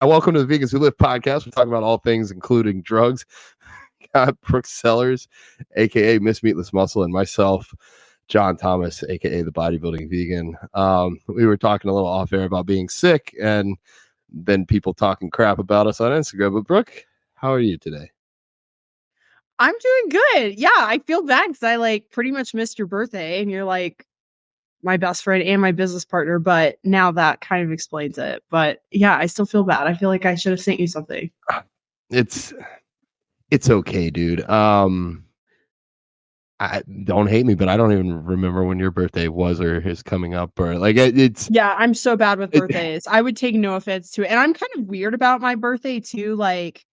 Welcome to the Vegans Who Live podcast. We're talking about all things, including drugs. Got Brooke Sellers, aka Miss Meatless Muscle, and myself, John Thomas, aka the Bodybuilding Vegan. We were talking a little off air about being sick, and then people talking crap about us on Instagram. But Brooke, how are you today? I'm doing good. Yeah, I feel bad because I pretty much missed your birthday, and you're like my best friend and my business partner. But now that kind of explains it. But yeah, I still feel bad. I feel like I should have sent you something. It's okay, dude. I don't hate me, but I don't even remember when your birthday was or is coming up, or like it's. Yeah, I'm so bad with birthdays. I would take no offense to it, and I'm kind of weird about my birthday too. Like,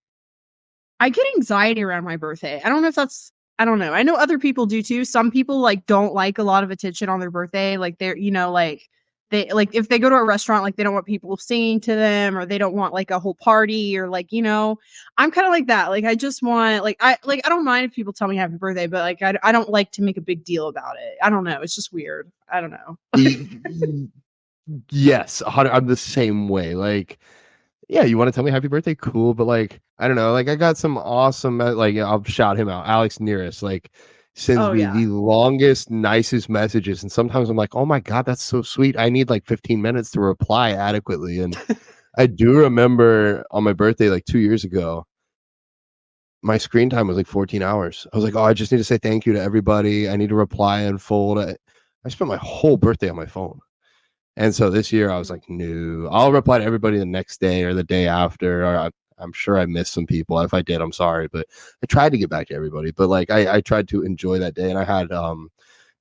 I get anxiety around my birthday. I don't know if that's. I don't know. I know other people do too. Some people don't like a lot of attention on their birthday. Like they're they if they go to a restaurant, like they don't want people singing to them, or they don't want like a whole party, or I'm kind of like that. Like I just want I don't mind if people tell me happy birthday, but I don't like to make a big deal about it. I don't know. It's just weird. I don't know. Yes, I'm the same way. Like, yeah, you want to tell me happy birthday? Cool. But like, I don't know. Like, I got some awesome, I'll shout him out. Alex Nearest, like, sends Oh me yeah. the longest, nicest messages. And sometimes I'm like, oh my God, that's so sweet. I need like 15 minutes to reply adequately. And I do remember on my birthday, like 2 years ago, my screen time was like 14 hours. I was like, oh, I just need to say thank you to everybody. I need to reply and fold. I spent my whole birthday on my phone. And so this year I was like, no, I'll reply to everybody the next day or the day after. Or I'm sure I missed some people. If I did, I'm sorry. But I tried to get back to everybody. But like I tried to enjoy that day. And I had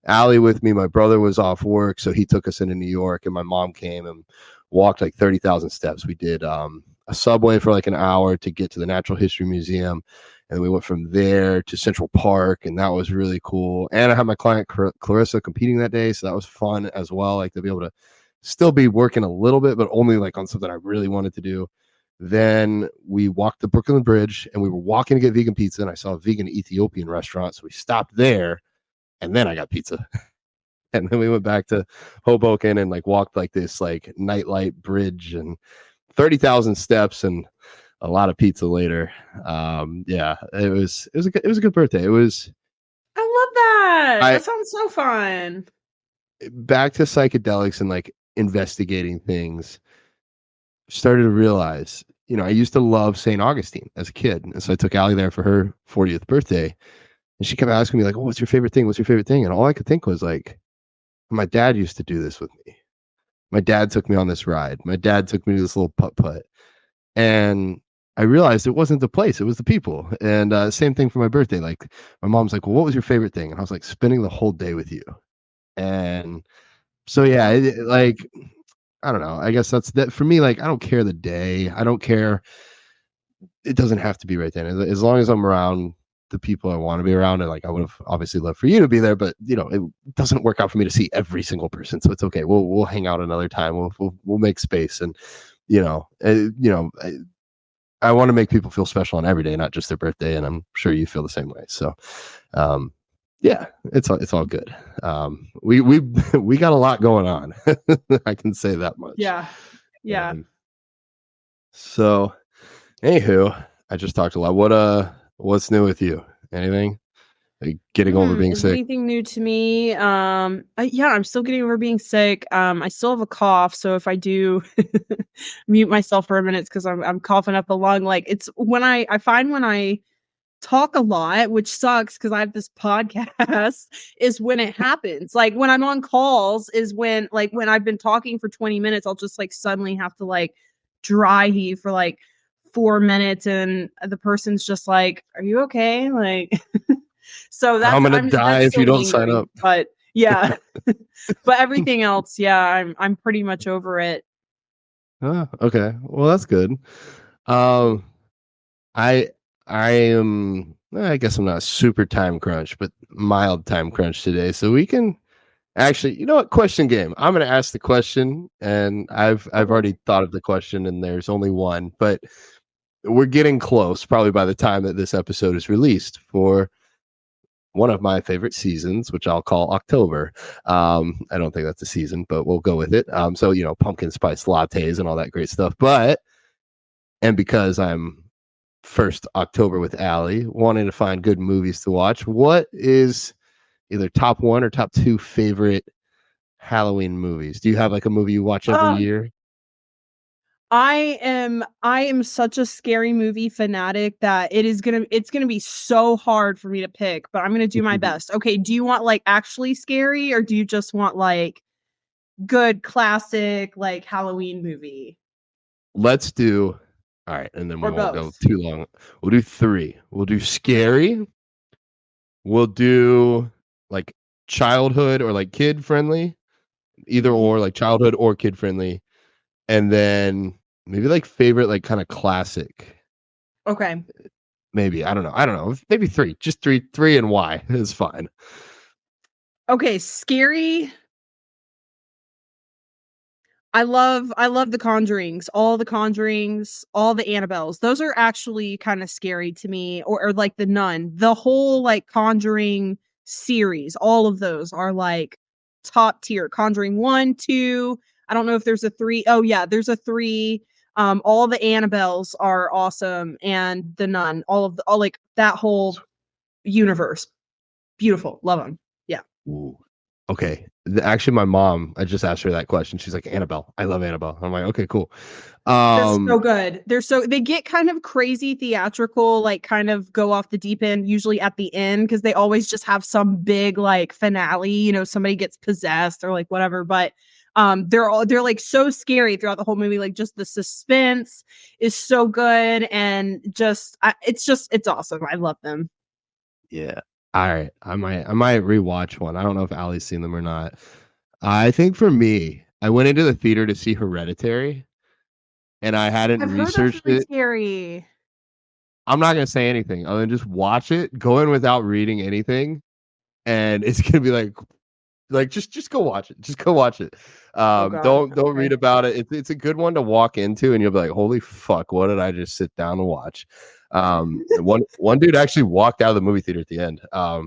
Allie with me. My brother was off work, so he took us into New York, and my mom came and walked like 30,000 steps. We did a subway for like an hour to get to the Natural History Museum. And we went from there to Central Park, and that was really cool. And I had my client Clarissa competing that day, so that was fun as well. Like to be able to still be working a little bit, but only like on something I really wanted to do. Then we walked the Brooklyn Bridge, and we were walking to get vegan pizza, and I saw a vegan Ethiopian restaurant, so we stopped there, and then I got pizza. And then we went back to Hoboken and like walked like this like nightlight bridge and 30,000 steps and a lot of pizza later. Yeah, it was a good birthday. It was. I love that. I That sounds so fun. back to psychedelics and like investigating things. Started to realize, I used to love St. Augustine as a kid, and so I took Allie there for her 40th birthday, and she kept asking me like, "Oh, what's your favorite thing? What's your favorite thing?" And all I could think was like, my dad used to do this with me. My dad took me on this ride. My dad took me to this little putt putt, and I realized it wasn't the place; it was the people. And same thing for my birthday. Like my mom's like, "Well, what was your favorite thing?" And I was like, "Spending the whole day with you." And so yeah, like I don't know. I guess that's that for me. Like I don't care the day. I don't care. It doesn't have to be right then. As long as I'm around the people I want to be around, and like I would have obviously loved for you to be there, but it doesn't work out for me to see every single person. So it's okay. We'll hang out another time. We'll make space, and I want to make people feel special on every day, not just their birthday. And I'm sure you feel the same way. So, yeah, it's all good. We got a lot going on. I can say that much. Yeah. Yeah. So, anywho, I just talked a lot. What's new with you? Anything? Like getting over being sick? Anything new to me? Yeah, I'm still getting over being sick. I still have a cough, so if I do mute myself for a minute, because I'm coughing up a lung. Like it's when I find when I talk a lot, which sucks because I have this podcast, is when it happens. Like when I'm on calls is when I've been talking for 20 minutes, I'll just like suddenly have to like dry heave for like 4 minutes, and the person's just like, "Are you okay?" Like, so I'm gonna die that's if you still don't sign lingering. up. But yeah, but everything else, yeah, I'm pretty much over it. Okay, well that's good. Um, I I am. I guess I'm not super time crunch, but mild time crunch today, so we can actually. You know what? Question game. I'm gonna ask the question, and I've already thought of the question, and there's only one, but we're getting close. Probably by the time that this episode is released for one of my favorite seasons, which I'll call October. I don't think that's a season, but we'll go with it. So pumpkin spice lattes and all that great stuff. But and because I'm first October with Allie, wanting to find good movies to watch, what is either top one or top two favorite Halloween movies? Do you have like a movie you watch every Um, year? I am such a scary movie fanatic that it's gonna be so hard for me to pick, but I'm gonna do my best. Okay, do you want like actually scary or do you just want like good classic like Halloween movie Let's do all right, and then we or won't go both? too long. We'll do three. We'll do scary. We'll do like childhood or like kid friendly, either Mhm. or, like childhood or kid friendly, and then maybe like favorite, like kind of classic. Okay. Maybe I don't know. I don't know. Maybe three. Just three, and why is fine. Okay, scary. I love the Conjurings, all the Conjurings, all the Annabelles. Those are actually kind of scary to me, or like the Nun. The whole like Conjuring series, all of those are like top tier. Conjuring 1, 2. I don't know if there's a 3. Oh yeah, there's a 3. All the Annabelles are awesome, and the Nun, all like that whole universe. Beautiful. Love them. Yeah. Ooh. Okay. Actually, my mom, I just asked her that question. She's like, Annabelle. I love Annabelle. I'm like, okay, cool. They're Um, so good. They get kind of crazy theatrical, like kind of go off the deep end, usually at the end, because they always just have some big like finale, somebody gets possessed or like whatever. But they're like so scary throughout the whole movie. Like just the suspense is so good and it's awesome. I love them. yeah. All right. I might rewatch one. I don't know if Allie's seen them or not. I think for me, I went into the theater to see Hereditary and I hadn't I've heard that's researched really it. scary. I'm not gonna say anything other than just watch it, go in without reading anything, and it's gonna be like just go watch it. Just go watch it. Oh God. Don't read Okay. about it. It's a good one to walk into, and you'll be like, "Holy fuck, what did I just sit down and watch?" One dude actually walked out of the movie theater at the end,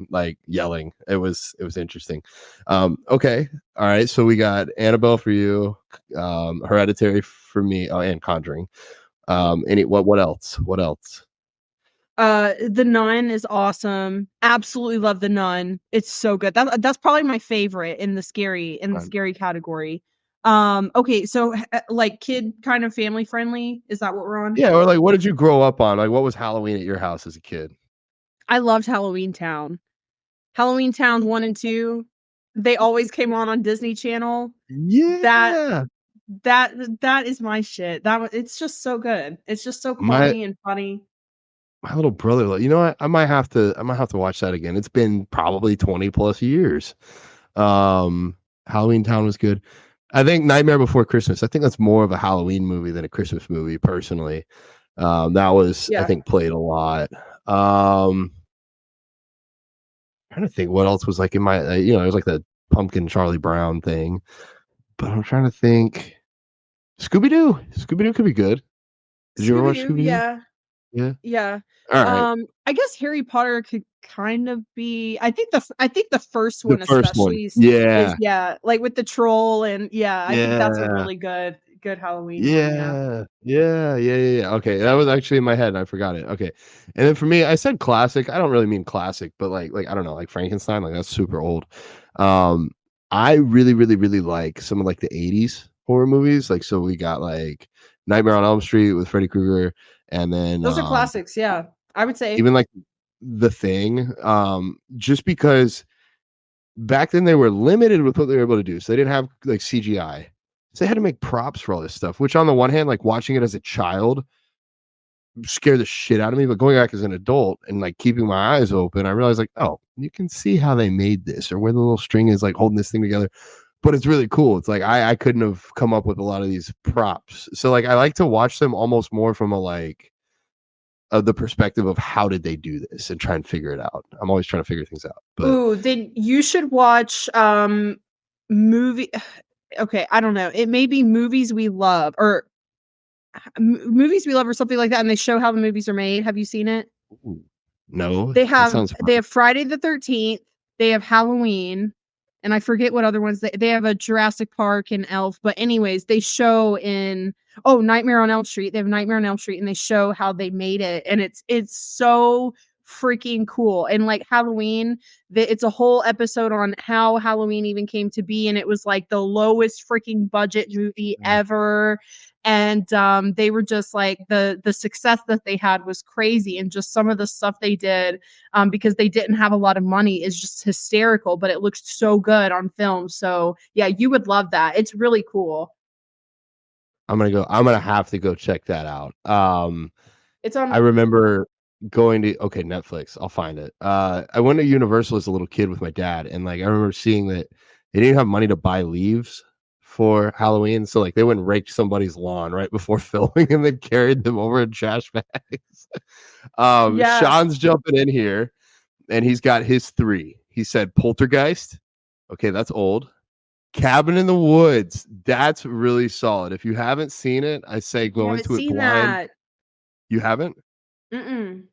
like yelling. It was interesting. Okay, all right. So we got Annabelle for you, Hereditary for me, oh, and Conjuring. Any what else? What else? The Nun is awesome. Absolutely love The Nun. It's so good. That's probably my favorite in the scary category. Okay, so like kid kind of family friendly. Is that what we're on? Yeah, or like, what did you grow up on? Like, what was Halloween at your house as a kid? I loved Halloween Town. Halloween Town 1 and 2. They always came on Disney Channel. That Yeah. that is my shit. It's just so good. It's just so My corny and funny. my little brother, like, you know what? I might have to watch that again. It's been probably 20 plus years. Um, Halloween Town was good. I think Nightmare Before Christmas. I think that's more of a Halloween movie than a Christmas movie, personally. That was, I Yeah. think, played a lot. Um, Trying to think what else was like in my, it was like the pumpkin Charlie Brown thing. But I'm trying to think. Scooby Doo. Scooby Doo could be good. Did you ever Scooby watch Doo, Scooby Doo? yeah. Yeah. Yeah. All right. I guess Harry Potter could kind of be I think the first The one first one. especially is Yeah. yeah, like with the troll and yeah, I think that's a Yeah. really good Halloween one, yeah. Yeah. Yeah. Yeah. Yeah. Yeah. Okay. That was actually in my head and I forgot it. Okay. And then for me, I said classic. I don't really mean classic, but like I don't know, like Frankenstein, like that's super old. Um, I really, really, really like some of like the 80s horror movies. Like so we got like Nightmare on Elm Street with Freddy Krueger, and then Those are classics, yeah. I would say. even like The Thing. Just because back then they were limited with what they were able to do. So they didn't have like CGI. So they had to make props for all this stuff, which on the one hand, like watching it as a child scared the shit out of me. But going back as an adult and like keeping my eyes open, I realized like, oh, you can see how they made this or where the little string is like holding this thing together. But it's really cool. It's like I couldn't have come up with a lot of these props. So like I like to watch them almost more from a like of the perspective of how did they do this and try and figure it out. I'm always trying to figure things out. But Ooh, then you should watch movie okay, I don't know. It may be movies we love or movies we love or something like that and they show how the movies are made. Have you seen it? ooh, no, They that have sounds they fun. have Friday the 13th, they have Halloween, and I forget what other ones they have a Jurassic Park and Elf, but anyways, they show in Nightmare on Elm Street. They have Nightmare on Elm Street and they show how they made it, and it's so freaking cool. And like Halloween, it's a whole episode on how Halloween even came to be, and it was like the lowest freaking budget movie ever. And they were just like the success that they had was crazy, and just some of the stuff they did because they didn't have a lot of money is just hysterical, but it looks so good on film. So yeah, you would love that. It's really cool. I'm gonna have to go check that out. It's on. I remember going to Netflix. I'll find it. I went to Universal as a little kid with my dad, and like I remember seeing that they didn't have money to buy leaves for Halloween, so like they went and raked somebody's lawn right before filming, and then carried them over in trash bags. Yeah. Sean's jumping in here, and he's got his 3. He said Poltergeist. Okay, that's old. Cabin in the Woods. That's really solid. If you haven't seen it, I say go into it blind. That. You haven't? Mm-mm.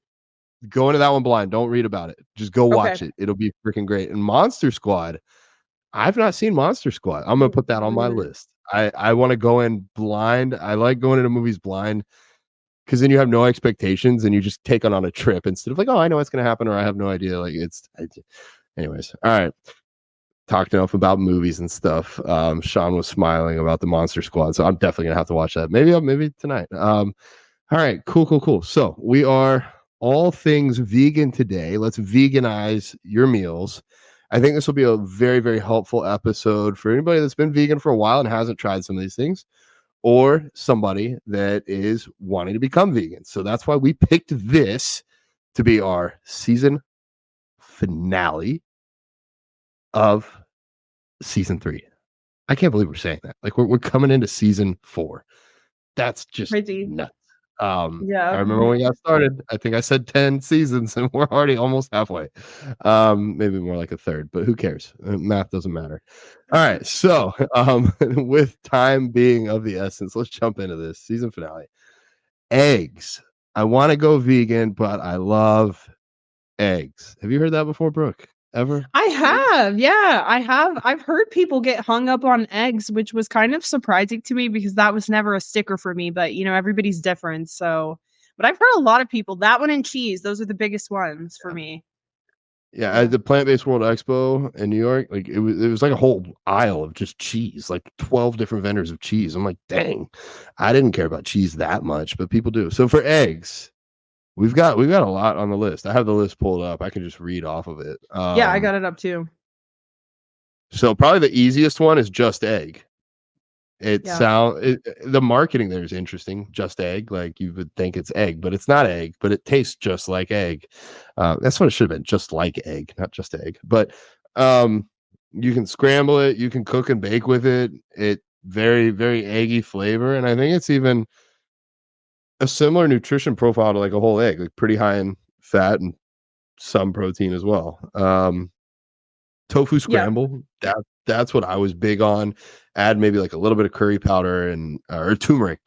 Go into that one blind. Don't read about it. Just go watch it. It'll be freaking great. And Monster Squad. I've not seen Monster Squad. I'm gonna put that on my list. I want to go in blind. I like going into movies blind because then you have no expectations and you just take on a trip instead of like, oh, I know what's gonna happen or I have no idea. Like anyways. All right. Talked enough about movies and stuff. Sean was smiling about the Monster Squad, so I'm definitely gonna have to watch that. Maybe tonight. All right, cool. So we are all things vegan today. Let's veganize your meals. I think this will be a very, very helpful episode for anybody that's been vegan for a while and hasn't tried some of these things, or somebody that is wanting to become vegan. So that's why we picked this to be our season finale of season 3. I can't believe we're saying that. Like we're coming into season 4. That's just crazy. nuts. Yeah. I remember when we got started, I think I said 10 seasons and we're already almost halfway. Maybe more like a third, but who cares? Math doesn't matter. All right. So, with time being of the essence, let's jump into this season finale. Eggs. I want to go vegan, but I love eggs. Have you heard that before, Brooke? Ever? I have. Yeah, I have. I've heard people get hung up on eggs, which was kind of surprising to me because that was never a sticker for me, but everybody's different. So, but I've heard a lot of people that one and cheese, those are the biggest ones for me. Yeah, at the Plant-Based World Expo in New York, like it was like a whole aisle of just cheese, like 12 different vendors of cheese. I'm like, dang, I didn't care about cheese that much, but people do. So for eggs, we've got a lot on the list. I have the list pulled up. I can just read off of it. Yeah, I got it up too. So probably the easiest one is Just Egg. The marketing there is interesting. Just Egg, like you would think it's egg, but it's not egg, but it tastes just like egg. That's what it should have been, just like egg, not just egg. But you can scramble it, you can cook and bake with it. It very, very eggy flavor, and I think it's even a similar nutrition profile to like a whole egg, like pretty high in fat and some protein as well. Tofu scramble, that's what I was big on. Add maybe like a little bit of curry powder and or turmeric's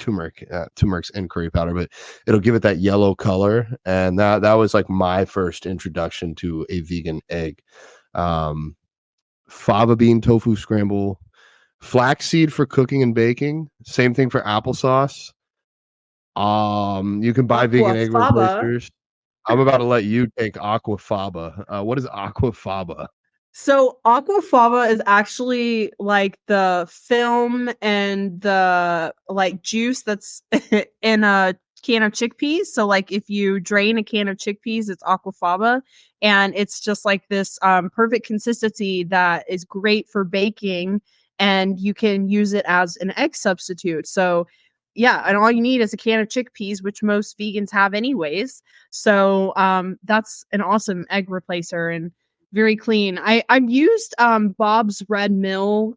and curry powder, but it'll give it that yellow color. And that was like my first introduction to a vegan egg. Fava bean tofu scramble, flaxseed for cooking and baking. Same thing for applesauce. You can buy vegan egg replacers. I'm about to let you take aquafaba. What is aquafaba? So aquafaba is actually like the film and the like juice that's in a can of chickpeas. So like if you drain a can of chickpeas, it's aquafaba, and it's just like this perfect consistency that is great for baking, and you can use it as an egg substitute. So yeah, and all you need is a can of chickpeas, which most vegans have anyways. So that's an awesome egg replacer and very clean. I've used Bob's Red Mill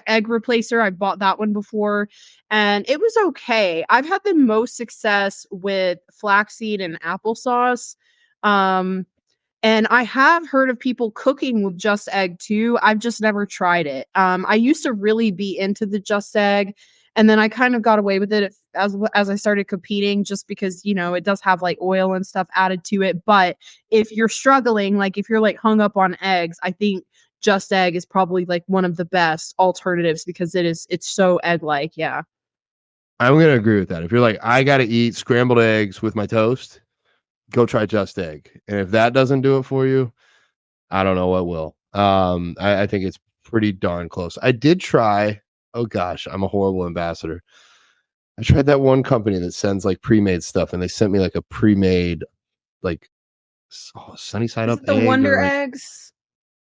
egg replacer. I bought that one before and it was okay. I've had the most success with flaxseed and applesauce. And I have heard of people cooking with Just Egg too. I've just never tried it. I used to really be into the Just Egg, and then I kind of got away with it as I started competing, just because it does have like oil and stuff added to it. But if you're struggling, like if you're like hung up on eggs, I think Just Egg is probably like one of the best alternatives because it's so egg-like. Yeah. I'm gonna agree with that. If you're like, I gotta eat scrambled eggs with my toast, go try Just Egg. And if that doesn't do it for you, I don't know what will. I think it's pretty darn close. I did try. Oh gosh, I'm a horrible ambassador. I tried that one company that sends like pre-made stuff, and they sent me like a pre-made like sunny side Is up it the egg or Wonder like Eggs?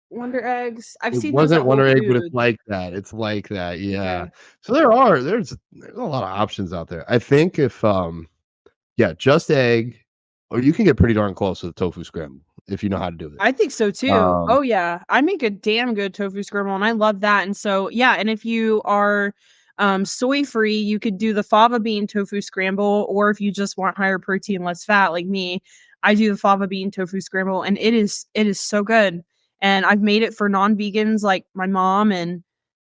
Wonder Eggs. I've it seen those at wasn't Whole Wonder Egg, but it's Foods. like that. It's like that. Yeah. Okay. So there's a lot of options out there. I think if yeah, Just Egg, or you can get pretty darn close to the tofu scramble if you know how to do it. I think so too. Um, Oh yeah. I make a damn good tofu scramble and I love that. And so yeah, and if you are soy free, you could do the fava bean tofu scramble, or if you just want higher protein, less fat like me, I do the fava bean tofu scramble and it is so good. And I've made it for non-vegans like my mom and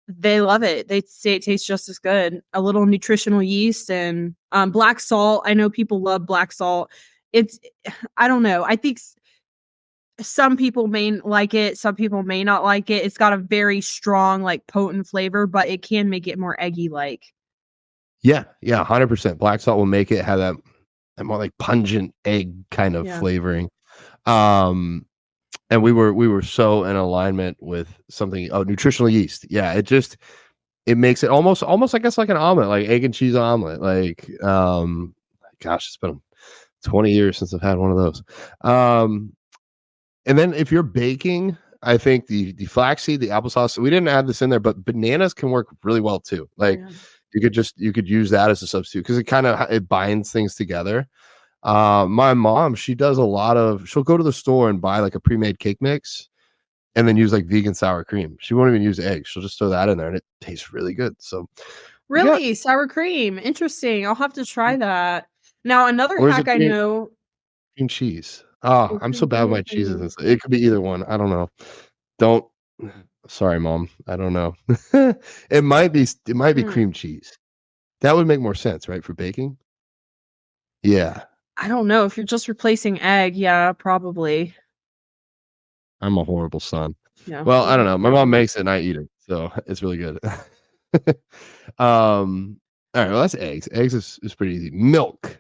they love it. They say it tastes just as good. A little nutritional yeast and black salt. I know people love black salt. It's I don't know. I think some people may like it, some people may not like it. It's got a very strong, like, potent flavor, but it can make it more eggy-like. yeah, 100%. Black salt will make it have that more like pungent egg kind of Yeah. flavoring. Um, and we were so in alignment with something. Oh, nutritional yeast. Yeah, it makes it almost I guess like an omelet, like egg and cheese omelet. Like, gosh, it's been 20 years since I've had one of those. And then if you're baking, I think the flaxseed, the applesauce, we didn't add this in there, but bananas can work really well too. Like Yeah. you could use that as a substitute because it binds things together. My mom, she'll go to the store and buy like a pre-made cake mix and then use like vegan sour cream. She won't even use eggs. She'll just throw that in there and it tastes really good. So we got, Really? Sour cream, interesting, I'll have to try that. Now another or is hack it I know cream cheese? Oh, or I'm so cream bad with my cheese, cheeses. It could be either one. I don't know. Don't. Sorry, mom. I don't know. It might be hmm, cream cheese. That would make more sense, right, for baking? Yeah, I don't know, if you're just replacing egg, yeah, probably. I'm a horrible son. Yeah. Well, I don't know. My mom makes it and I eat it, so it's really good. All right. Well, that's eggs. Eggs is pretty easy. Milk.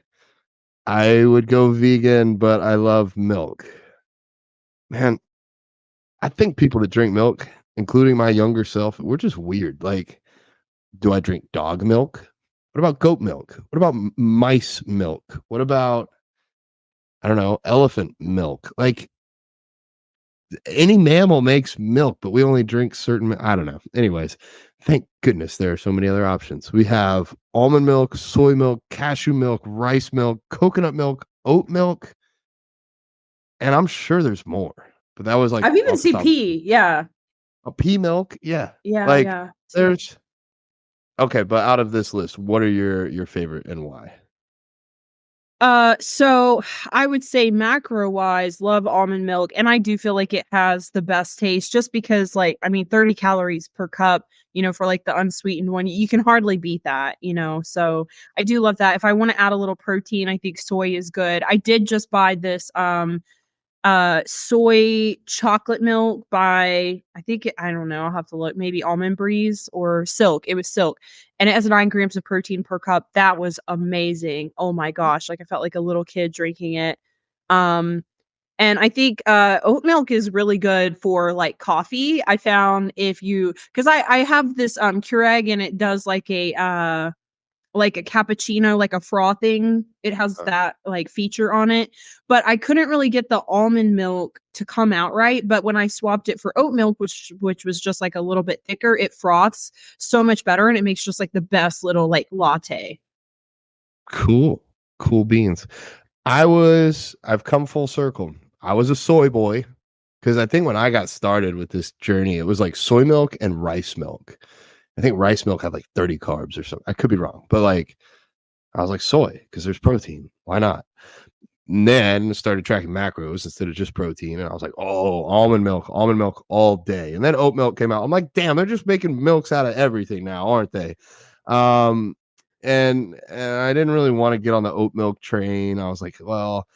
I would go vegan, but I love milk. Man, I think people that drink milk, including my younger self, we're just weird. Like, do I drink dog milk? What about goat milk? What about mice milk? What about, I don't know, elephant milk? Like, any mammal makes milk, but we only drink certain. I don't know. Anyways, thank goodness there are so many other options. We have almond milk, soy milk, cashew milk, rice milk, coconut milk, oat milk, and I'm sure there's more. But that was like I've even off the seen top. pea, yeah. Pea milk, yeah. Yeah, Like yeah. there's okay, but out of this list, what are your favorite and why? So I would say macro-wise, love almond milk, and I do feel like it has the best taste just because, like, I mean, 30 calories per cup, for like the unsweetened one, you can hardly beat that. So I do love that. If I want to add a little protein, I think soy is good. I did just buy this soy chocolate milk by I don't know, I'll have to look, maybe Almond Breeze or Silk. It was Silk. And it has 9 grams of protein per cup. That was amazing. Oh my gosh. Like I felt like a little kid drinking it. Um and I think oat milk is really good for like coffee. I found if you because I have this Keurig and it does like a cappuccino, like a frothing. It has Uh, that like feature on it, but I couldn't really get the almond milk to come out right. But when I swapped it for oat milk, which was just like a little bit thicker, it froths so much better and it makes just like the best little like latte. cool. Cool beans. I've come full circle. I was a soy boy because I think when I got started with this journey, it was like soy milk and rice milk. I think rice milk had like 30 carbs or something. I could be wrong, but like I was like soy because there's protein. Why not? And then started tracking macros instead of just protein. And I was like, oh, almond milk all day. And then oat milk came out. I'm like, damn, they're just making milks out of everything now, aren't they? Um, and I didn't really want to get on the oat milk train. I was like, well,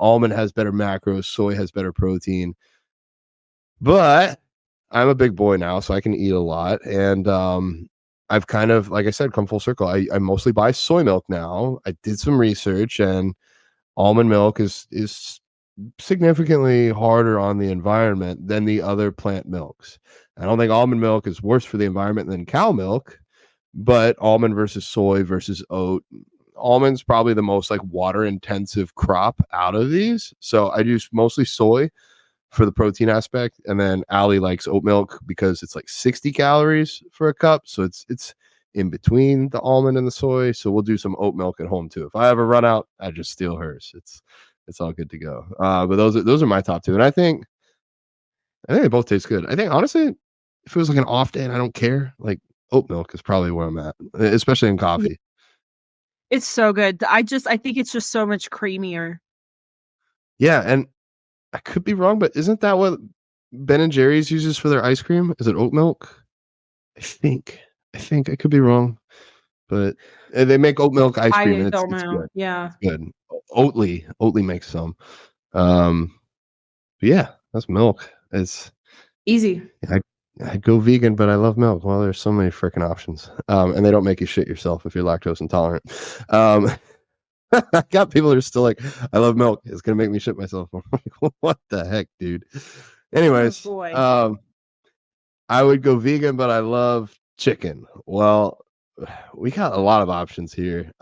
almond has better macros, soy has better protein. But I'm a big boy now, so I can eat a lot, and I've kind of, like I said, come full circle. I mostly buy soy milk now. I did some research, and almond milk is significantly harder on the environment than the other plant milks. I don't think almond milk is worse for the environment than cow milk, but almond versus soy versus oat, almonds probably the most like water intensive crop out of these. So I use mostly soy for the protein aspect, and then Allie likes oat milk because it's like 60 calories for a cup, so it's in between the almond and the soy. So we'll do some oat milk at home too. If I ever run out, I just steal hers. It's all good to go. But those are my top two, and I think they both taste good. I think honestly, if it was like an off day and I don't care, like oat milk is probably where I'm at, especially in Yeah, coffee. it's so good. I think it's just so much creamier. Yeah, and I could be wrong, but isn't that what Ben and Jerry's uses for their ice cream? Is it oat milk? I think. I think I could be wrong, but they make oat milk ice cream, I and don't it's know. good. Yeah. It's good. Oatly makes some. Um, but yeah, that's milk. It's Easy. I I go vegan, but I love milk. Well, there's so many freaking options, and they don't make you shit yourself if you're lactose intolerant. Um, I got people who are still like, I love milk. It's gonna make me shit myself. I'm like, what the heck, dude? Oh Anyways, boy. I would go vegan, but I love chicken. Well, we got a lot of options here.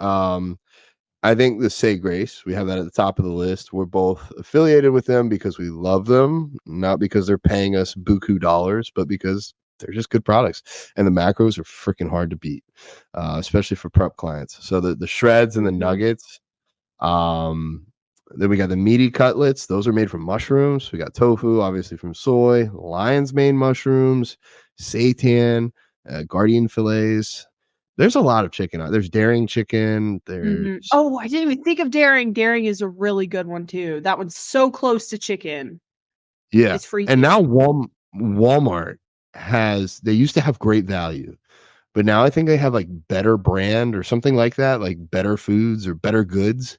I think the Say Grace, we have that at the top of the list. We're both affiliated with them because we love them, not because they're paying us buku dollars, but because they're just good products. And the macros are freaking hard to beat, especially for prep clients. So the shreds and the Mhm. nuggets. Um, then we got the meaty cutlets. Those are made from mushrooms. We got tofu, obviously from soy, lion's mane mushrooms, seitan, guardian fillets. There's a lot of chicken. There's daring chicken. Mhm. There's Oh, I didn't even think of daring. Daring is a really good one too. That one's so close to chicken. yeah. It's And freaky. now Walmart has. They used to have great value, but now I think they have like better brand or something like that, like better foods or better goods.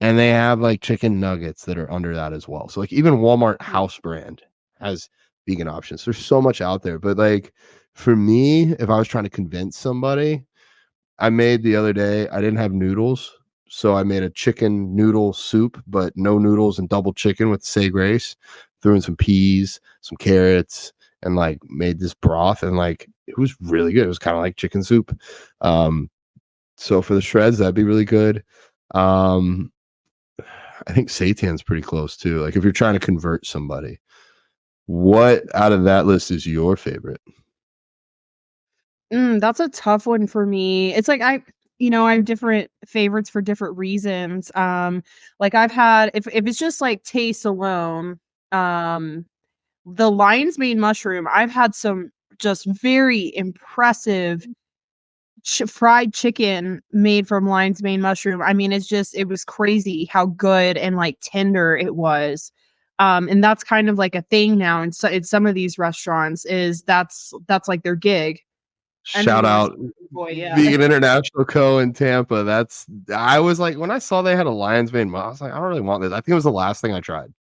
And they have like chicken nuggets that are under that as well. So like even Walmart Mhm. house brand has vegan options. There's so much out there. But like for me, if I was trying to convince somebody, I made the other day, I didn't have noodles. So I made a chicken noodle soup, but no noodles and double chicken with Say Grace. Threw in some peas, some carrots, and like made this broth. And like it was really good. It was kind of like chicken soup. Um, so for the shreds, that'd be really good. Um, I think Seitan's pretty close too. Like if you're trying to convert somebody, what out of that list is your favorite? That's a tough one for me. It's like I have different favorites for different reasons. Like I've had if it's just like taste alone, um, the lion's mane mushroom, I've had some just very impressive fried chicken made from lion's mane mushroom. I mean, it was crazy how good and like tender it was. And that's kind of like a thing now in some of these restaurants is that's like their gig. I know Shout you were out saying boy, yeah. Vegan International Co. in Tampa. That's I was like when I saw they had a lion's mane, I was like, I don't really want this. I think it was the last thing I tried,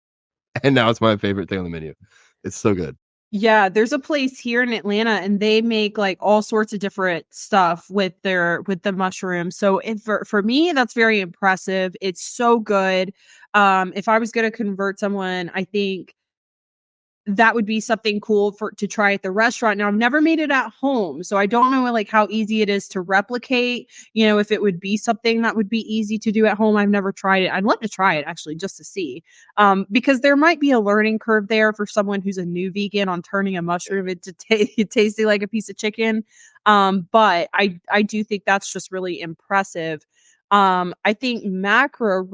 and now it's my favorite thing on the menu. It's so good. Yeah, there's a place here in Atlanta and they make like all sorts of different stuff with the mushrooms. So if for me that's very impressive. It's so good. If I was going to convert someone, I think that would be something cool for to try at the restaurant. Now, I've never made it at home, so I don't know like how easy it is to replicate, if it would be something that would be easy to do at home. I've never tried it. I'd love to try it actually just to see. Because there might be a learning curve there for someone who's a new vegan on turning a mushroom into tasting like a piece of chicken. But I do think that's just really impressive. I think macro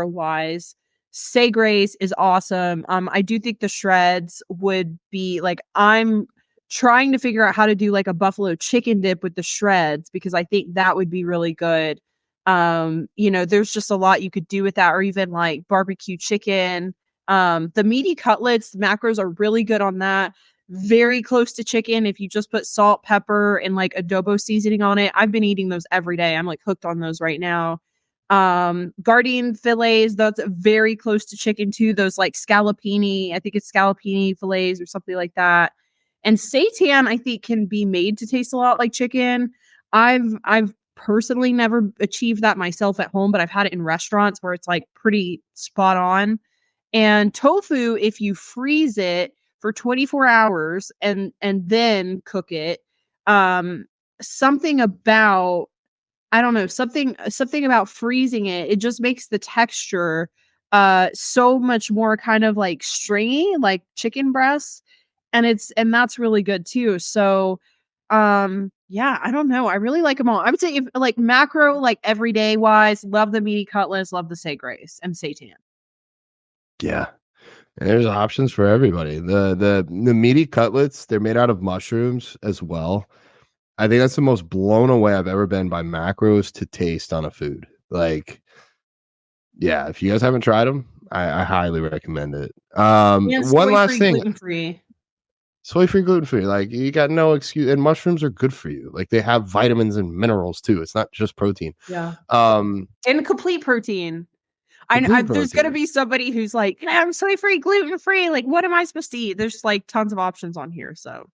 wise, Say Grace is awesome. I do think the shreds would be like I'm trying to figure out how to do like a buffalo chicken dip with the shreds because I think that would be really good. There's just a lot you could do with that, or even like barbecue chicken. The meaty cutlets, the macros are really good on that. Very close to chicken if you just put salt, pepper, and like adobo seasoning on it. I've been eating those every day. I'm like hooked on those right now. Guardian fillets, that's very close to chicken too. Those like scallopini, I think it's scallopini fillets or something like that. And seitan, I think, can be made to taste a lot like chicken. I've personally never achieved that myself at home, but I've had it in restaurants where it's like pretty spot on. And tofu, if you freeze it for 24 hours and then cook it, um, something about I don't know, something about freezing it, it just makes the texture so much more kind of like stringy, like chicken breasts, and that's really good too. So yeah, I don't know. I really like them all. I would say if like macro, like everyday wise, love the meaty cutlets, love the steak grace and seitan. Yeah. And there's options for everybody. The meaty cutlets, they're made out of mushrooms as well. I think that's the most blown away I've ever been by macros to taste on a food. Like, yeah, if you guys haven't tried them, I highly recommend it. And One soy last free, thing, gluten free. soy free, gluten free. Like, you got no excuse, and mushrooms are good for you. Like, they have vitamins and minerals too. It's not just protein. Yeah. Um, And complete protein. Complete There's gonna protein. be somebody who's like, "Yeah, I'm soy free, gluten free. Like, what am I supposed to eat?" There's like tons of options on here. So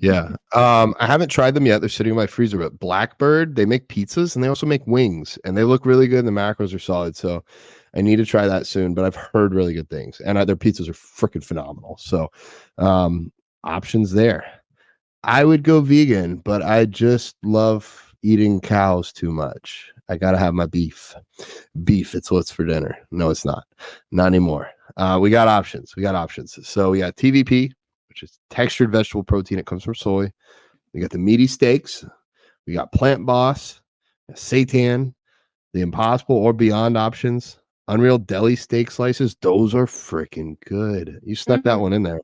Yeah. I haven't tried them yet. They're sitting in my freezer, but Blackbird, they make pizzas and they also make wings and they look really good and the macros are solid. So I need to try that soon, but I've heard really good things and their pizzas are freaking phenomenal. So options there. I would go vegan, but I just love eating cows too much. I got to have my beef. Beef, it's what's for dinner. No, it's not. Not anymore. We got options. We got options. So we got TVP, which is textured vegetable protein. It comes from soy. We got the meaty steaks. We got Plant Boss, Seitan, the Impossible or Beyond options, Unreal Deli steak slices. Those are freaking good. You snuck that Mhm. one in there.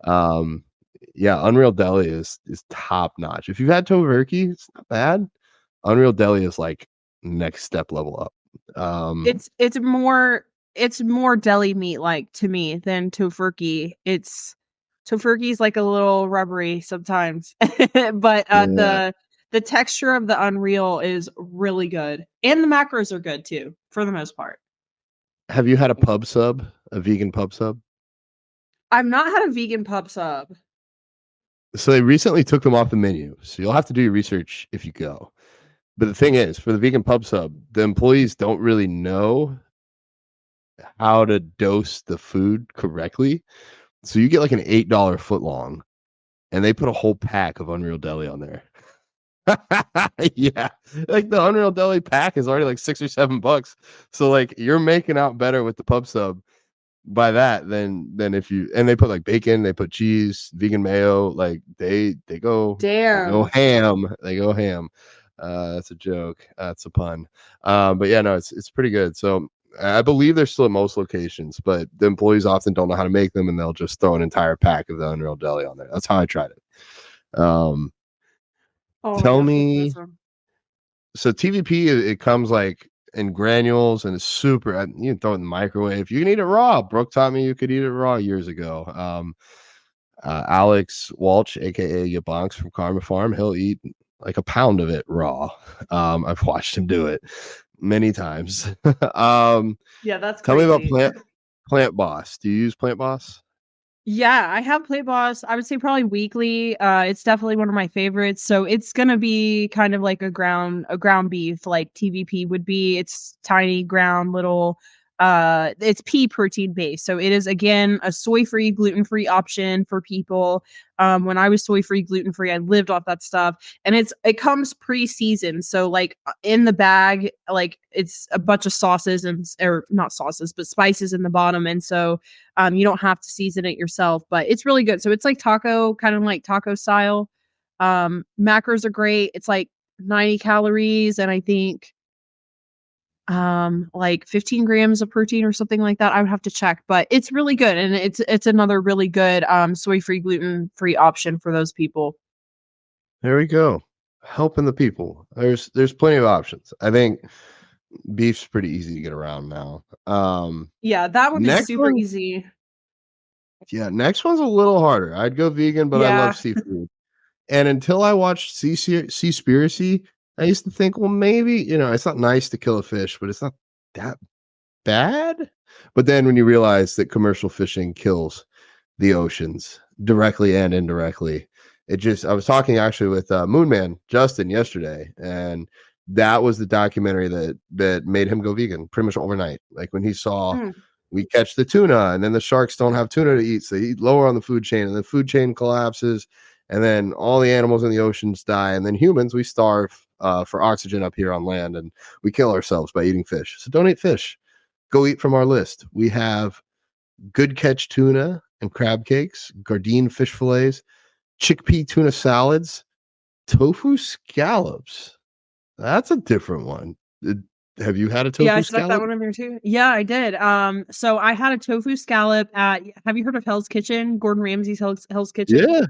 Um, yeah, Unreal Deli is top notch. If you've had Tofurkey, it's not bad. Unreal Deli is like next step level up. It's more deli meat like to me than tofurkey. Tofurkey's like a little rubbery sometimes, but Yeah. the texture of the Unreal is really good, and the macros are good too for the most part. Have you had a pub sub, a vegan pub sub? I've not had a vegan pub sub. So they recently took them off the menu. So you'll have to do your research if you go. But the thing is, for the vegan pub sub, the employees don't really know how to dose the food correctly. So you get like an $8 foot long, and they put a whole pack of Unreal Deli on there. Yeah, like the Unreal Deli pack is already like $6 or $7. So like you're making out better with the pub sub by that than if you and they put like bacon, they put cheese, vegan mayo, like they go Damn. ham. They go ham. That's a joke. That's a pun. But yeah, no, it's pretty good. So I believe they're still at most locations, but the employees often don't know how to make them and they'll just throw an entire pack of the Unreal Deli on there. That's how I tried it. Oh my Tell gosh, that's me, awesome. so TVP it comes like in granules and it's super. You can throw it in the microwave. You can eat it raw. Brooke taught me you could eat it raw years ago. Alex Walsh, aka Yabonks from Karma Farm, he'll eat like a pound of it raw. I've watched him do it many times. Yeah, that's Tell me about crazy. Plant Boss. Do you use Plant Boss? Yeah, I have Play Boss. I would say probably weekly. It's definitely one of my favorites. So it's gonna be kind of like a ground beef, like TVP would be. It's tiny ground little. It's pea protein based. So it is again a soy free, gluten free option for people. When I was soy free, gluten free, I lived off that stuff, and it comes pre seasoned. So like in the bag, like it's a bunch of sauces or not sauces, but spices in the bottom, and so you don't have to season it yourself, but it's really good. So it's like taco, kind of like taco style. Macros are great. It's like 90 calories and I think like 15 grams of protein or something like that. I would have to check, but it's really good and it's another really good soy-free, gluten-free option for those people. There we go. Helping the people. There's plenty of options. I think beef's pretty easy to get around now. Yeah, that one is Next super one, easy. yeah, next one's a little harder. I'd go vegan, but I love Yeah. seafood. And until I watched Seaspiracy, I used to think, well, maybe, it's not nice to kill a fish, but it's not that bad. But then when you realize that commercial fishing kills the oceans directly and indirectly, I was talking actually with Moonman Justin yesterday, and that was the documentary that made him go vegan pretty much overnight. Like when he saw Mm. we catch the tuna and then the sharks don't have tuna to eat, so they eat lower on the food chain, and the food chain collapses, and then all the animals in the oceans die, and then humans, we starve for oxygen up here on land, and we kill ourselves by eating fish. So don't eat fish. Go eat from our list. We have good catch tuna and crab cakes, Gardein fish fillets, chickpea tuna salads, tofu scallops. That's a different one. Have you had a Yeah, I tofu stuck that scallop? one in there too. Yeah, I did. So I had a tofu scallop at have you heard of Hell's Kitchen? Gordon Ramsay's Hell's Kitchen? Yeah.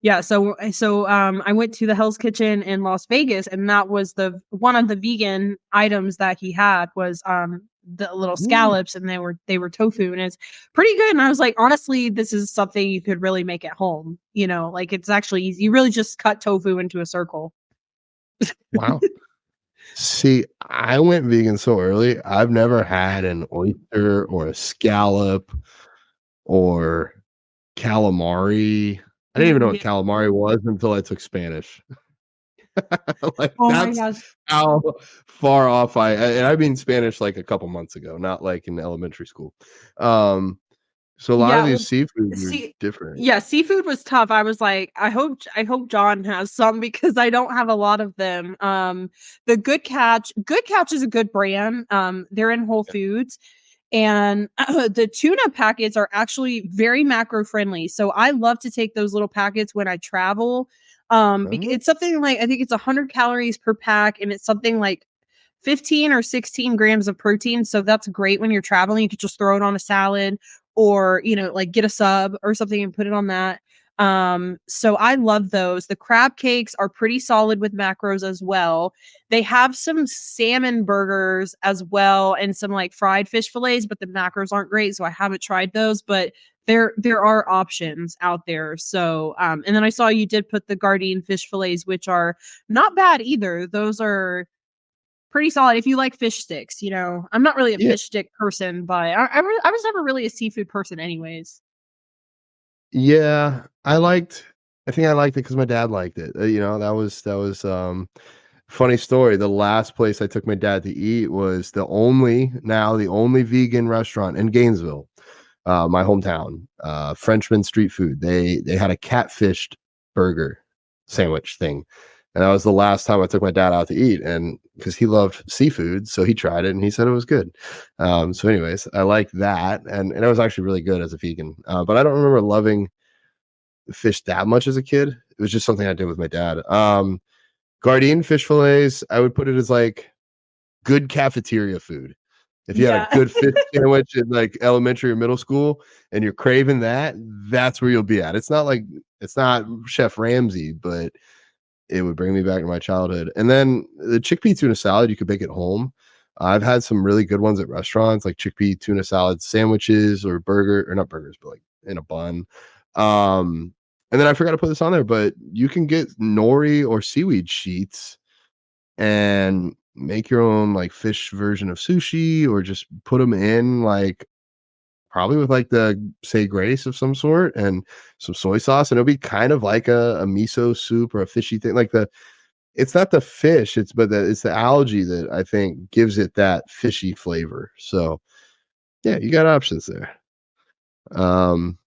Yeah, so I went to the Hell's Kitchen in Las Vegas, and that was the one of the vegan items that he had was the little Mm. scallops, and they were tofu, and it's pretty good. And I was like, honestly, this is something you could really make at home. Like it's actually easy. You really just cut tofu into a circle. Wow. See, I went vegan so early. I've never had an oyster or a scallop or calamari. I didn't even know what Yeah. calamari was until I took Spanish. Like Oh my that's gosh. how far off and I mean Spanish like a couple months ago, not like in elementary school. Um, so a lot of Yeah, these well, seafoods are see, different. yeah, seafood was tough. I was like, I hope John has some because I don't have a lot of them. The Good Catch is a good brand. They're in Whole Foods, and the tuna packets are actually very macro friendly. So I love to take those little packets when I travel. Oh, It's something like I think it's 100 calories per pack, and it's something like 15 or 16 grams of protein. So that's great when you're traveling. You could just throw it on a salad or, like get a sub or something and put it on that. So I love those. The crab cakes are pretty solid with macros as well. They have some salmon burgers as well and some like fried fish fillets, but the macros aren't great. So I haven't tried those, but there are options out there. So and then I saw you did put the Gardein fish fillets, which are not bad either. Those are pretty solid if you like fish sticks. I'm not really a yeah, fish stick person, but I was never really a seafood person anyways. yeah. I think I liked it because my dad liked it. That was funny story. The last place I took my dad to eat was the only vegan restaurant in Gainesville, my hometown. Frenchman Street Food. They had a catfished burger sandwich thing, and that was the last time I took my dad out to eat. And because he loved seafood, so he tried it and he said it was good. So, anyways, I like that, and it was actually really good as a vegan. But I don't remember loving fish that much as a kid. It was just something I did with my dad. Gardein fish fillets, I would put it as like good cafeteria food. If you had a Yeah. good fish sandwich in like elementary or middle school and you're craving that, that's where you'll be at. It's not Chef Ramsay, but it would bring me back to my childhood. And then the chickpea tuna salad, you could make at home. I've had some really good ones at restaurants, like chickpea tuna salad sandwiches or burger, or not burgers, but like in a bun. Um, and then I forgot to put this on there, but you can get nori or seaweed sheets and make your own like fish version of sushi, or just put them in like probably with like the say grace of some sort and some soy sauce, and it'll be kind of like a miso soup or a fishy thing. Like it's not the fish, it's the algae that I think gives it that fishy flavor. So yeah, you got options there. Um,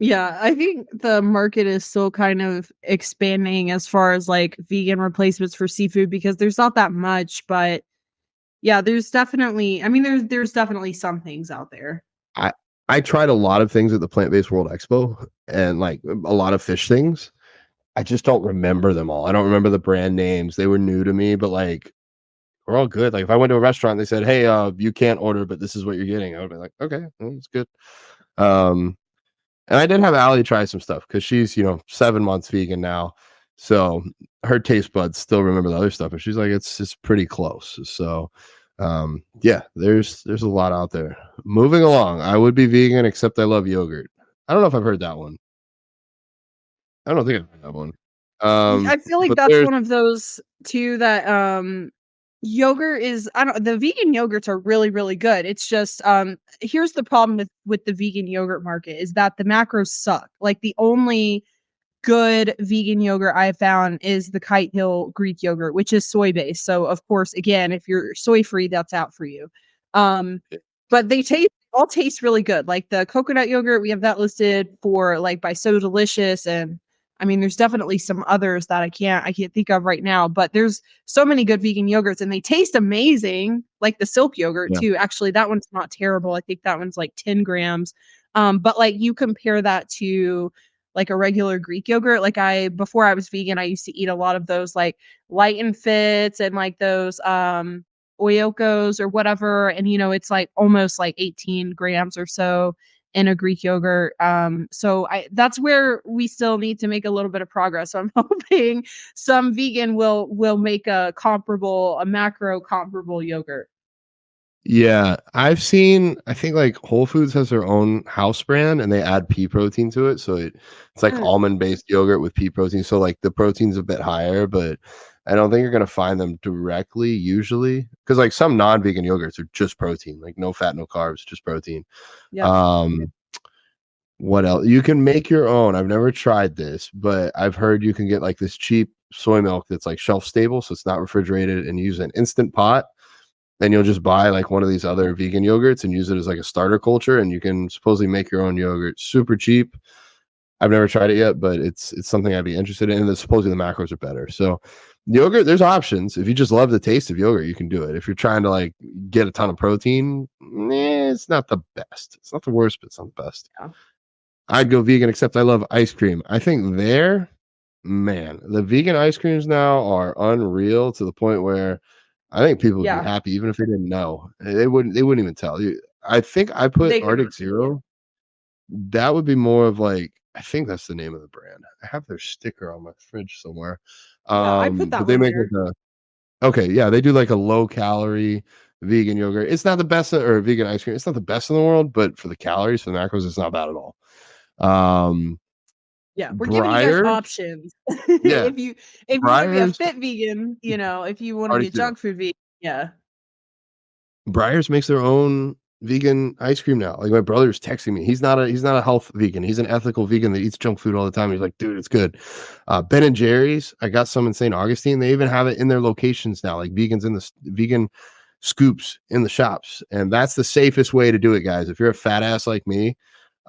Yeah, I think the market is still kind of expanding as far as like vegan replacements for seafood because there's not that much, but yeah, there's definitely I mean there's definitely some things out there. I I tried a lot of things at the Plant Based World Expo and like a lot of fish things. I just don't remember them all. I don't remember the brand names. They were new to me, but like we're all good. Like if I went to a restaurant, they said, "Hey, you can't order, but this is what you're getting." I would be like, "Okay, well, it's good." Um, and I did have Allie try some stuff because she's 7 months vegan now, so her taste buds still remember the other stuff, and she's like, "It's pretty close." So, yeah, there's a lot out there. Moving along, I would be vegan except I love yogurt. I don't know if I've heard that one. I don't think I've heard that one. I feel like But that's there's one of those too that yogurt is I don't the vegan yogurts are really, really good. It's just here's the problem with the vegan yogurt market is that the macros suck. Like the only good vegan yogurt I have found is the Kite Hill Greek yogurt, which is soy based. So of course, again, if you're soy free, that's out for you. Um, but they all taste really good. Like the coconut yogurt, we have that listed for like by So Delicious, and I mean, there's definitely some others that I can't think of right now. But there's so many good vegan yogurts, and they taste amazing. Like the Silk yogurt yeah. too. Actually, that one's not terrible. I think that one's like 10 grams. But like you compare that to like a regular Greek yogurt. Like before I was vegan, I used to eat a lot of those like Light and Fits and like those Oyokos or whatever. And it's like almost like 18 grams or so in a Greek yogurt. So that's where we still need to make a little bit of progress. So I'm hoping some vegan will make a macro comparable yogurt. Yeah, I think like Whole Foods has their own house brand and they add pea protein to it. So it's like Mm. almond-based yogurt with pea protein. So like the protein's a bit higher, but I don't think you're gonna find them directly usually. Because like some non-vegan yogurts are just protein, like no fat, no carbs, just protein. Yep. Um, what else? You can make your own. I've never tried this, but I've heard you can get like this cheap soy milk that's like shelf stable, so it's not refrigerated, and use an instant pot. Then you'll just buy like one of these other vegan yogurts and use it as like a starter culture, and you can supposedly make your own yogurt super cheap. I've never tried it yet, but it's something I'd be interested in. And supposedly the macros are better. So yogurt, there's options. If you just love the taste of yogurt, you can do it. If you're trying to like get a ton of protein, it's not the best. It's not the worst, but it's not the best. Yeah. I'd go vegan, except I love ice cream. I think man, the vegan ice creams now are unreal to the point where I think people would be Yeah. happy even if they didn't know. They wouldn't even tell you. I think I put They can. Arctic Zero. That would be more of like I think that's the name of the brand. I have their sticker on my fridge somewhere. Yeah, I put But that they one make there. like okay, yeah, they do like a low calorie vegan yogurt. It's not the best or vegan ice cream. It's not the best in the world, but for the calories, for the macros, it's not bad at all. Um, Yeah, we're giving you guys Breyers, options. yeah, If you want to be a Breyers, fit vegan, if you want to be Arctic a Zero. junk food vegan, yeah. Breyers makes their own vegan ice cream now. Like my brother's texting me. He's not a health vegan. He's an ethical vegan that eats junk food all the time. He's like, dude, it's good. Ben and Jerry's. I got some in St. Augustine. They even have it in their locations now, like vegan scoops in the shops. And that's the safest way to do it, guys. If you're a fat ass like me,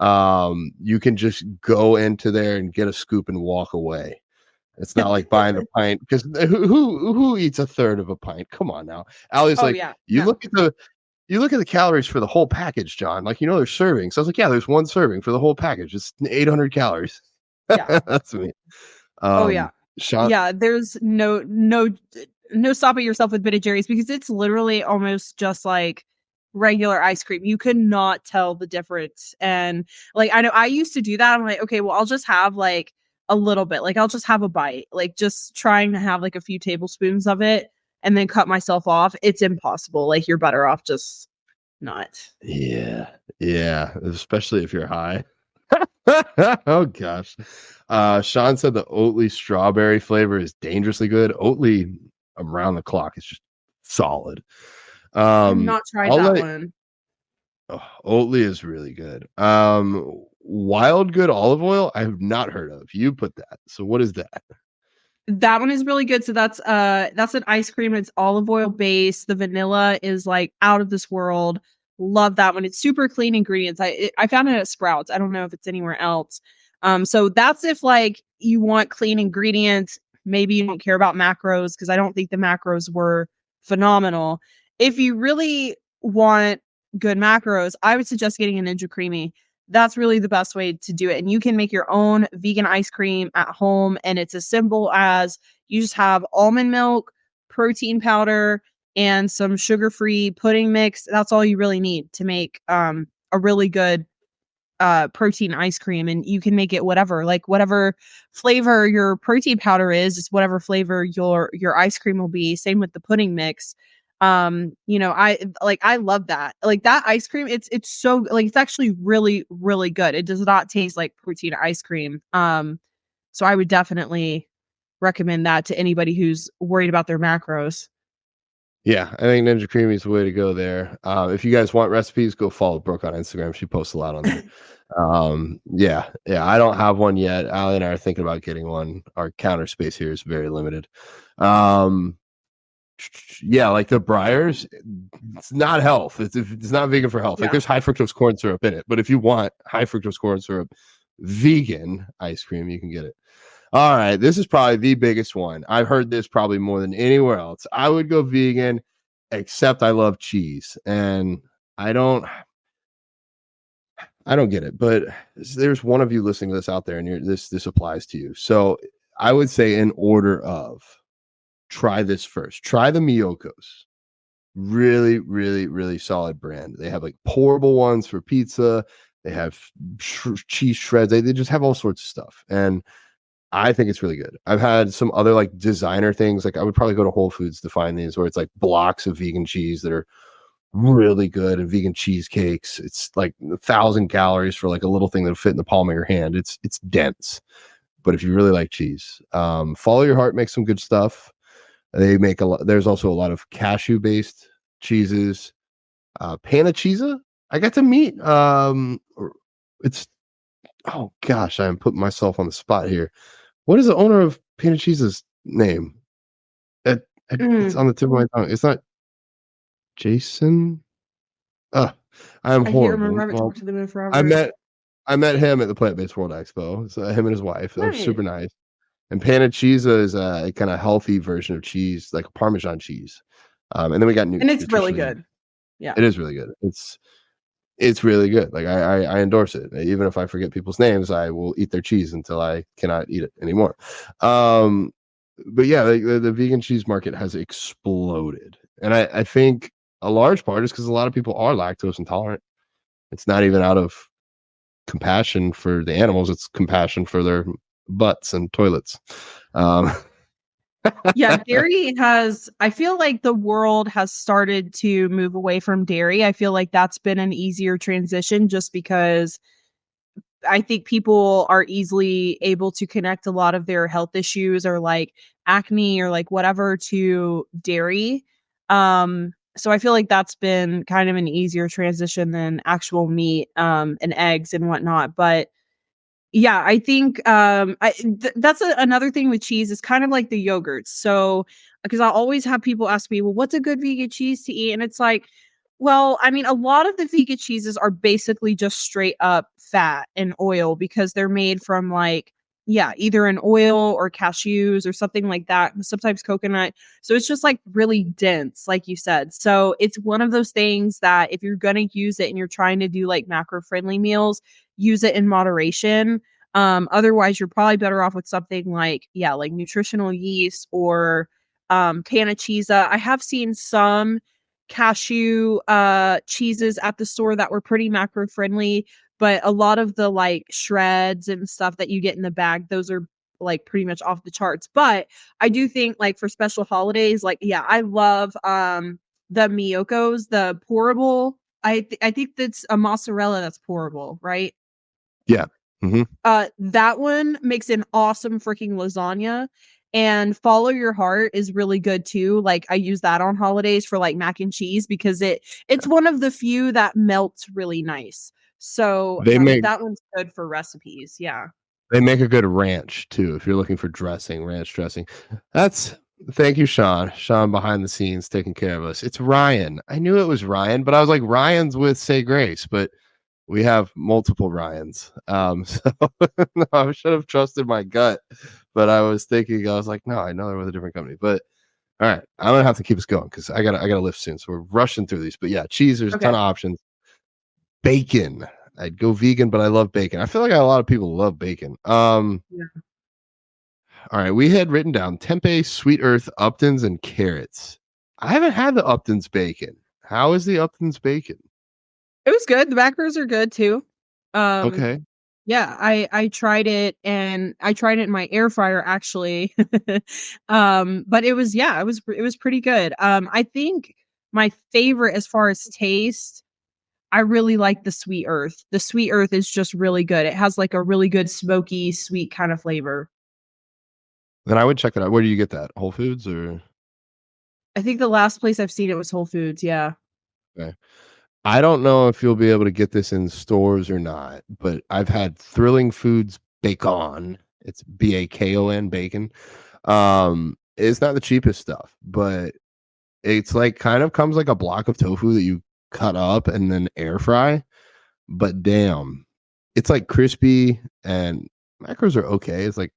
you can just go into there and get a scoop and walk away. It's not like buying a pint because who eats a third of a pint? Come on now. Allie's Oh like, yeah, you no, look at the calories for the whole package, John. Like there's serving. So I was like, yeah, there's one serving for the whole package. It's 800 calories. yeah, That's me. oh yeah, Sean, yeah. There's no stopping yourself with Ben and Jerry's because it's literally almost just like regular ice cream. You could not tell the difference. And like I know I used to do that. I'm like, okay, well, I'll just have like a little bit. Like I'll just have a bite. Like just trying to have like a few tablespoons of it and then cut myself off. It's impossible. Like you're better off just not. yeah, yeah, especially if you're high. Oh gosh. Sean said the Oatly strawberry flavor is dangerously good. Oatly around the clock is just solid. I've not tried I'll that let one. oh, Oatly is really good. Wild Good olive oil, I have not heard of. You put that. So what is that? That one is really good. So that's an ice cream. It's olive oil based. The vanilla is like out of this world. Love that one. It's super clean ingredients. I found it at Sprouts. I don't know if it's anywhere else. So that's if like you want clean ingredients. Maybe you don't care about macros because I don't think the macros were phenomenal. If you really want good macros, I would suggest getting a Ninja Creamy. That's really the best way to do it. And you can make your own vegan ice cream at home. And it's as simple as you just have almond milk, protein powder, and some sugar-free pudding mix. That's all you really need to make a really good protein ice cream. And you can make it whatever flavor your protein powder is whatever flavor your ice cream will be. Same with the pudding mix. I love that. Like that ice cream, it's so like it's actually really, really good. It does not taste like protein ice cream. So I would definitely recommend that to anybody who's worried about their macros. Yeah, I think Ninja Creamy is the way to go there. If you guys want recipes, go follow Brooke on Instagram. She posts a lot on there. Yeah. I don't have one yet. Allie and I are thinking about getting one. Our counter space here is very limited. Yeah, like the Breyers, it's not health. It's not vegan for health. Like Yeah. there's high fructose corn syrup in it, but if you want high fructose corn syrup vegan ice cream, you can get it. All right, this is probably the biggest one. I've heard this probably more than anywhere else. I would go vegan, except I love cheese, and I don't get it. But there's one of you listening to this out there, and this applies to you. So I would say, in order of, try this first. Try the Miyoko's. Really, really, really solid brand. They have like pourable ones for pizza. They have cheese shreds. They just have all sorts of stuff, and I think it's really good. I've had some other like designer things. Like I would probably go to Whole Foods to find these, where it's like blocks of vegan cheese that are really good, and vegan cheesecakes. It's like 1,000 calories for like a little thing that'll fit in the palm of your hand. It's dense, but if you really like cheese, Follow Your Heart makes some good stuff. They make a lot. There's also a lot of cashew based cheeses. Panacisa, I got to meet. It's Oh gosh, I am putting myself on the spot here. What is the owner of Panachisa's name? It's on the tip of my tongue. It's not Jason. Uh, I'm I can't horrible. remember. I haven't Well, talked to them in forever. I met him at the Plant Based World Expo. So him and his wife. They're Nice. super nice. And Panachisa is a kind of healthy version of cheese, like a Parmesan cheese. And then we got And it's really good. Yeah. It is really good. It's really good. Like I endorse it. Even if I forget people's names, I will eat their cheese until I cannot eat it anymore. But yeah, the vegan cheese market has exploded, and I think a large part is because a lot of people are lactose intolerant. It's not even out of compassion for the animals; it's compassion for their butts and toilets. Yeah, dairy has, I feel like the world has started to move away from dairy. I feel like that's been an easier transition just because I think people are easily able to connect a lot of their health issues or like acne or like whatever to dairy. So I feel like that's been kind of an easier transition than actual meat and eggs and whatnot. But yeah, I think that's another thing with cheese is kind of like the yogurts. So, because I always have people ask me, well, what's a good vegan cheese to eat? And it's like, well, I mean, a lot of the vegan cheeses are basically just straight up fat and oil because they're made from like, yeah, either an oil or cashews or something like that, sometimes coconut. So it's just like really dense, like you said. So it's one of those things that if you're going to use it and you're trying to do like macro friendly meals, use it in moderation. Otherwise, you're probably better off with something like, yeah, like nutritional yeast or Panachisa. I have seen some cashew cheeses at the store that were pretty macro friendly, but a lot of the like shreds and stuff that you get in the bag, those are like pretty much off the charts. But I do think like for special holidays, like yeah, I love the Miyoko's, the pourable. I think that's a mozzarella that's pourable, right? Yeah. Mm-hmm. That one makes an awesome freaking lasagna. And Follow Your Heart is really good too. Like I use that on holidays for like mac and cheese because it's one of the few that melts really nice. So that one's good for recipes. Yeah. They make a good ranch too if you're looking for dressing, ranch dressing. Thank you, Sean. Sean behind the scenes taking care of us. It's Ryan. I knew it was Ryan, but I was like, Ryan's with Say Grace, but we have multiple Ryans. So no, I should have trusted my gut, but I was like, no, I know they're with a different company. But all right, I'm gonna have to keep us going because I gotta lift soon. So we're rushing through these. But yeah, cheese, there's a ton of options. Bacon. I'd go vegan, but I love bacon. I feel like a lot of people love bacon. Yeah. All right, we had written down tempeh, Sweet Earth, Upton's, and carrots. I haven't had the Upton's bacon. How is the Upton's bacon? It was good. The backers are good too. Okay. Yeah, I tried it and I tried it in my air fryer actually. But it was yeah, it was pretty good. I think my favorite as far as taste, I really like the Sweet Earth. The Sweet Earth is just really good. It has like a really good smoky, sweet kind of flavor. Then I would check it out. Where do you get that? Whole Foods or? I think the last place I've seen it was Whole Foods. Yeah. Okay. I don't know if you'll be able to get this in stores or not, but I've had Thrilling Foods Bacon. It's Bakon, bacon. It's not the cheapest stuff, but it's like kind of comes like a block of tofu that you cut up and then air fry. But damn, it's like crispy and macros are okay. It's like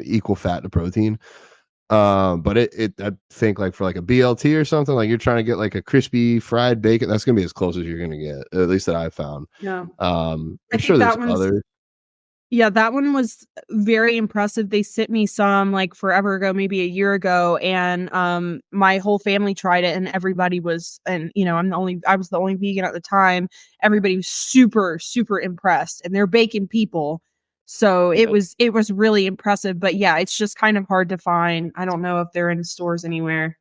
equal fat to protein. But it I think like for like a BLT or something, like you're trying to get like a crispy fried bacon, that's gonna be as close as you're gonna get, at least that I've found. Yeah. I I'm think sure there's that one's others. Yeah, that one was very impressive. They sent me some, like, forever ago, maybe a year ago, and, my whole family tried it, and everybody was and, I was the only vegan at the time. Everybody was super, super impressed, and they're bacon people. So, it Yeah. was really impressive, but, yeah, it's just kind of hard to find. I don't know if they're in stores anywhere.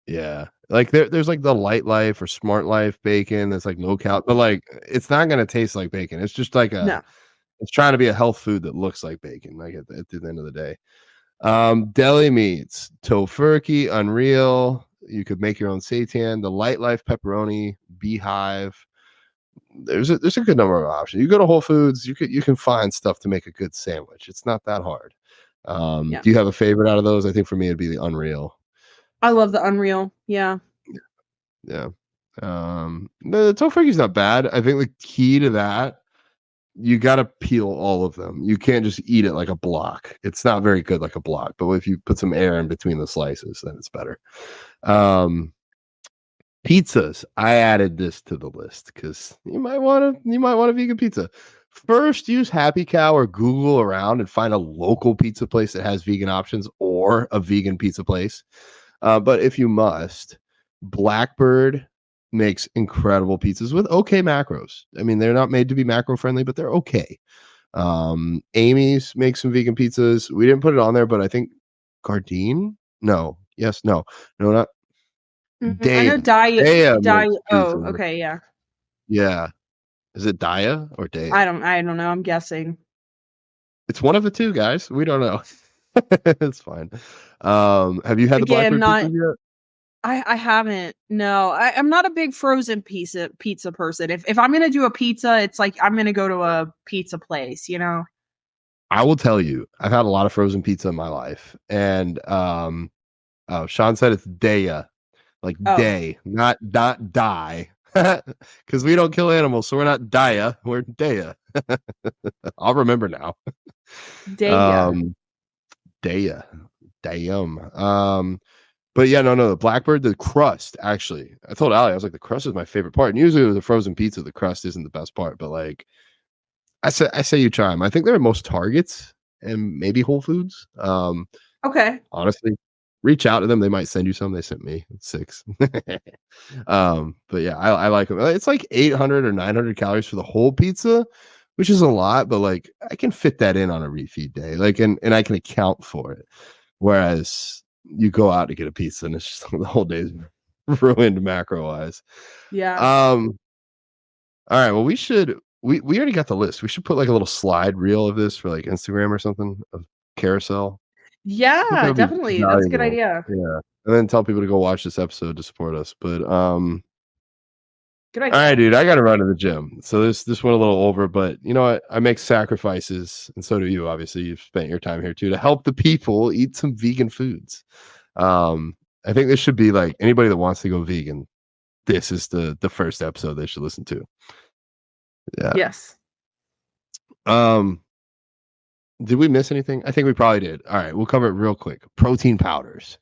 Yeah. Like there's like the Light Life or Smart Life bacon that's like low cal, but like it's not gonna taste like bacon. It's just like No. it's trying to be a health food that looks like bacon, like at the end of the day. Deli meats, Tofurkey, Unreal. You could make your own seitan, the Light Life pepperoni, Beehive. There's a good number of options. You go to Whole Foods, you can find stuff to make a good sandwich. It's not that hard. Yeah. Do you have a favorite out of those? I think for me it'd be the Unreal. I love the Unreal. Yeah. Yeah. The Tofurkey's not bad. I think the key to that, you got to peel all of them. You can't just eat it like a block. It's not very good like a block, but if you put some air in between the slices, then it's better. Um, Pizzas. I added this to the list because you might want a vegan pizza. First, use Happy Cow or Google around and find a local pizza place that has vegan options or a vegan pizza place. But if you must, Blackbird makes incredible pizzas with okay macros. I mean, they're not made to be macro friendly, but they're okay. Amy's makes some vegan pizzas. We didn't put it on there, but I think Gardein? No. Yes, no. No, not I know Daya. diet Daya diet makes oh, pizza. okay, yeah. Yeah. Is it Daya or Daya? I don't know, I'm guessing. It's one of the two, guys. We don't know. It's fine. Have you had the Again, Blackbird not pizzas yet? I haven't. No, I'm not a big frozen pizza person. If I'm gonna do a pizza, it's like I'm gonna go to a pizza place, you know? I will tell you, I've had a lot of frozen pizza in my life, and oh, Sean said it's Daya, like Oh, day, not die, because we don't kill animals, so we're not Daya, we're Daya. I'll remember now. Daya. Um, Daya, damn. But yeah, no, the Blackbird, the crust. Actually, I told Ali, I was like, the crust is my favorite part. And usually with a frozen pizza, the crust isn't the best part, but like I say you try them. I think they're at most Targets and maybe Whole Foods. Okay. Honestly, reach out to them. They might send you some. They sent me 6. But yeah, I like them. It's like 800 or 900 calories for the whole pizza, which is a lot, but like I can fit that in on a refeed day. Like, and I can account for it. Whereas you go out to get a pizza and it's just the whole day's ruined macro wise. Yeah. Um, all right. Well, we already got the list. We should put like a little slide reel of this for like Instagram or something of carousel. I think that Yeah, would be definitely. That's a good valuable. idea. Yeah. And then tell people to go watch this episode to support us. But Good all right, idea. dude, I gotta run to the gym. So this went a little over, but you know what? I make sacrifices, and so do you. Obviously, you've spent your time here too to help the people eat some vegan foods. I think this should be like anybody that wants to go vegan. This is the first episode they should listen to. Yeah. Yes. Um, did we miss anything? I think we probably did. All right, we'll cover it real quick. Protein powders.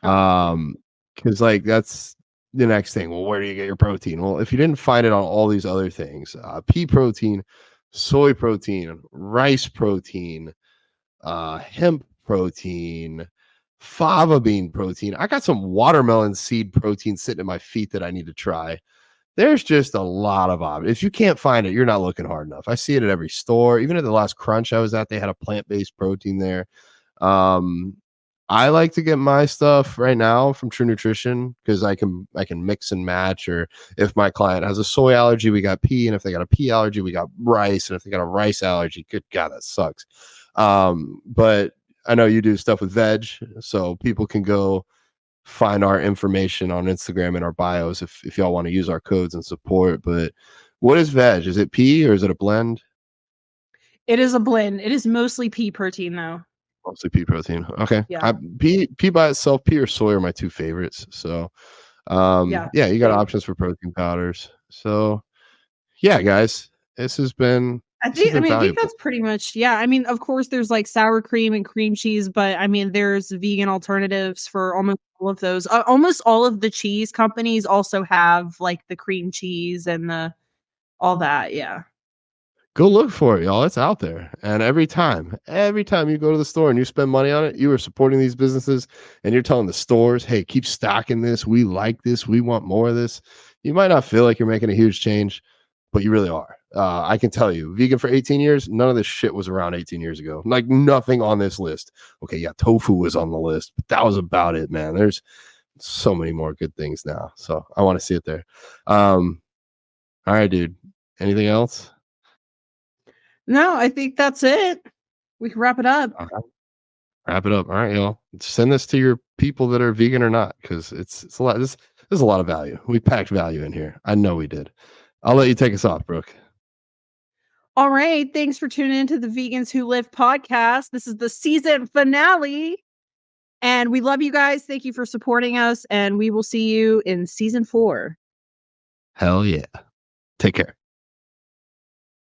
Oh. Because like that's the next thing. Well, where do you get your protein? Well, if you didn't find it on all these other things, pea protein, soy protein, rice protein, hemp protein, fava bean protein. I got some watermelon seed protein sitting at my feet that I need to try. There's just a lot of options. If you can't find it, you're not looking hard enough. I see it at every store. Even at the last Crunch I was at, they had a plant-based protein there. Um, I like to get my stuff right now from True Nutrition because I can mix and match. Or if my client has a soy allergy, we got pea, and if they got a pea allergy, we got rice, and if they got a rice allergy, good God, that sucks. But I know you do stuff with veg, so people can go find our information on Instagram in our bios if y'all want to use our codes and support. But what is veg? Is it pea or is it a blend? It is a blend. It is mostly pea protein though. Mostly pea protein. Okay. Yeah. Pea by itself, pea or soy are my two favorites. So Yeah. yeah, you got Same. options for protein powders. So yeah, guys, this has been I think valuable. that's pretty much, yeah. I mean, of course there's like sour cream and cream cheese, but I mean there's vegan alternatives for almost all of those. Almost all of the cheese companies also have like the cream cheese and the all that, yeah. Go look for it, y'all. It's out there. And every time you go to the store and you spend money on it, you are supporting these businesses and you're telling the stores, hey, keep stocking this. We like this. We want more of this. You might not feel like you're making a huge change, but you really are. I can tell you, vegan for 18 years, none of this shit was around 18 years ago. Like nothing on this list. Okay, yeah, tofu was on the list, but that was about it, man. There's so many more good things now. So I want to see it there. All right, dude. Anything else? No, I think that's it. We can wrap it up. Wrap it up. All right, y'all. Send this to your people that are vegan or not, because it's a lot. There's a lot of value. We packed value in here. I know we did. I'll let you take us off, Brooke. All right. Thanks for tuning into the Vegans Who Live podcast. This is the season finale. And we love you guys. Thank you for supporting us. And we will see you in season 4. Hell yeah. Take care.